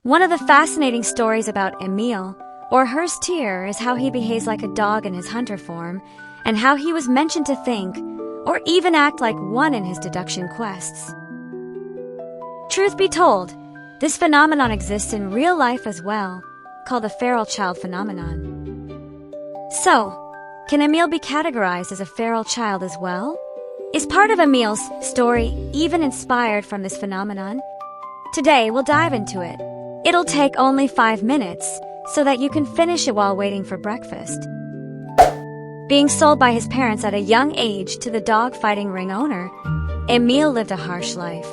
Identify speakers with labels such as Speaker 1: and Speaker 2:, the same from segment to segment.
Speaker 1: One of the fascinating stories about Emil, or Herztier, is how he behaves like a dog in his hunter form, and how he was mentioned to think, or even act like one in his deduction quests. Truth be told, this phenomenon exists in real life as well, called the feral child phenomenon. So, can Emil be categorized as a feral child as well? Is part of Emil's story even inspired from this phenomenon? Today, we'll dive into it. It'll take only 5 minutes, so that you can finish it while waiting for breakfast. Being sold by his parents at a young age to the dog-fighting ring owner, Emil lived a harsh life.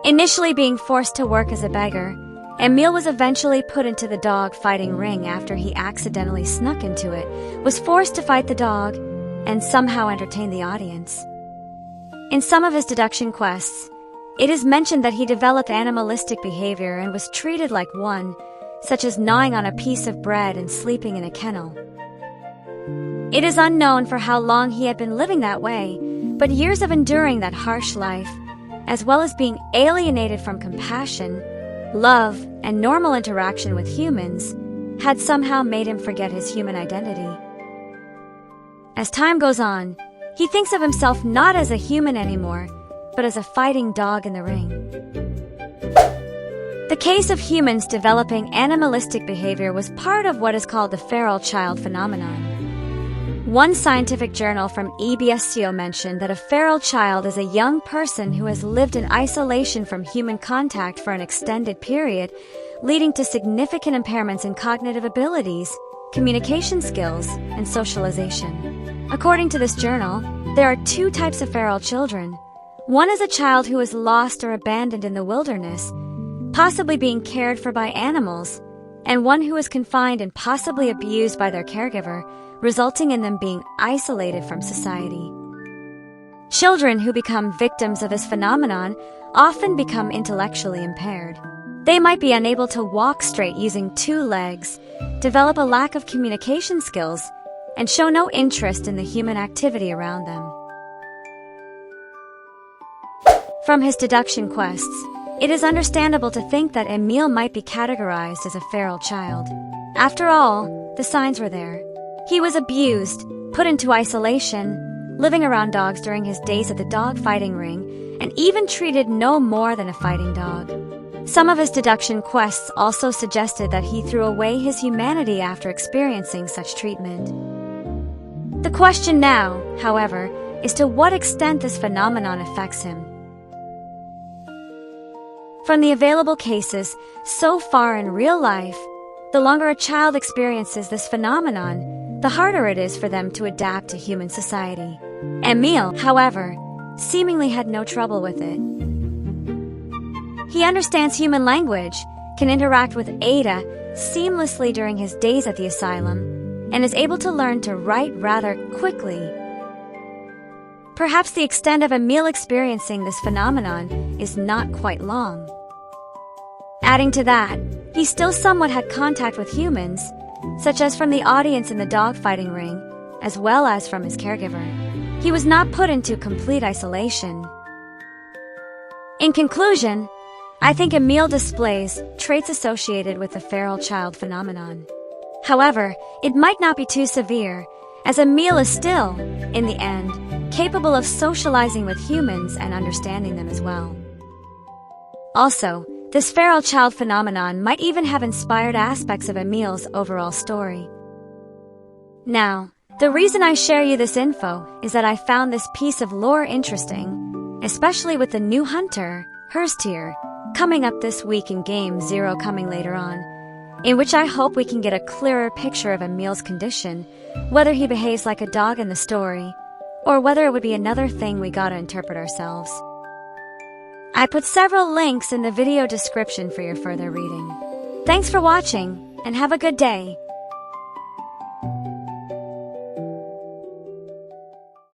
Speaker 1: Initially being forced to work as a beggar, Emil was eventually put into the dog-fighting ring after he accidentally snuck into it, was forced to fight the dog, and somehow entertain the audience. In some of his deduction quests, it is mentioned that he developed animalistic behavior and was treated like one, such as gnawing on a piece of bread and sleeping in a kennel. It is unknown for how long he had been living that way, but years of enduring that harsh life, as well as being alienated from compassion, love, and normal interaction with humans, had somehow made him forget his human identity. As time goes on, he thinks of himself not as a human anymore, but as a fighting dog in the ring. The case of humans developing animalistic behavior was part of what is called the feral child phenomenon. One scientific journal from IDV mentioned that a feral child is a young person who has lived in isolation from human contact for an extended period, leading to significant impairments in cognitive abilities, communication skills, and socialization. According to this journal, there are 2 types of feral children. One is a child who is lost or abandoned in the wilderness, possibly being cared for by animals, and one who is confined and possibly abused by their caregiver, resulting in them being isolated from society. Children who become victims of this phenomenon often become intellectually impaired. They might be unable to walk straight using 2 legs, develop a lack of communication skills, and show no interest in the human activity around them. From his deduction quests, it is understandable to think that Emil might be categorized as a feral child. After all, the signs were there. He was abused, put into isolation, living around dogs during his days at the dog fighting ring, and even treated no more than a fighting dog. Some of his deduction quests also suggested that he threw away his humanity after experiencing such treatment. The question now, however, is to what extent this phenomenon affects him. From the available cases so far in real life, the longer a child experiences this phenomenon, the harder it is for them to adapt to human society. Emil, however, seemingly had no trouble with it. He understands human language, can interact with Ada seamlessly during his days at the asylum, and is able to learn to write rather quickly. Perhaps the extent of Emil experiencing this phenomenon is not quite long. Adding to that, he still somewhat had contact with humans, such as from the audience in the dog-fighting ring, as well as from his caregiver. He was not put into complete isolation. In conclusion, I think Emil displays traits associated with the feral child phenomenon. However, it might not be too severe, as Emil is still, in the end, capable of socializing with humans and understanding them as well. Also, this feral child phenomenon might even have inspired aspects of Emil's overall story. Now, the reason I share you this info is that I found this piece of lore interesting, especially with the new hunter, Herztier, coming up this week in Game 0 coming later on, in which I hope we can get a clearer picture of Emil's condition, whether he behaves like a dog in the story, or whether it would be another thing we gotta interpret ourselves. I put several links in the video description for your further reading. Thanks for watching, and have a good day.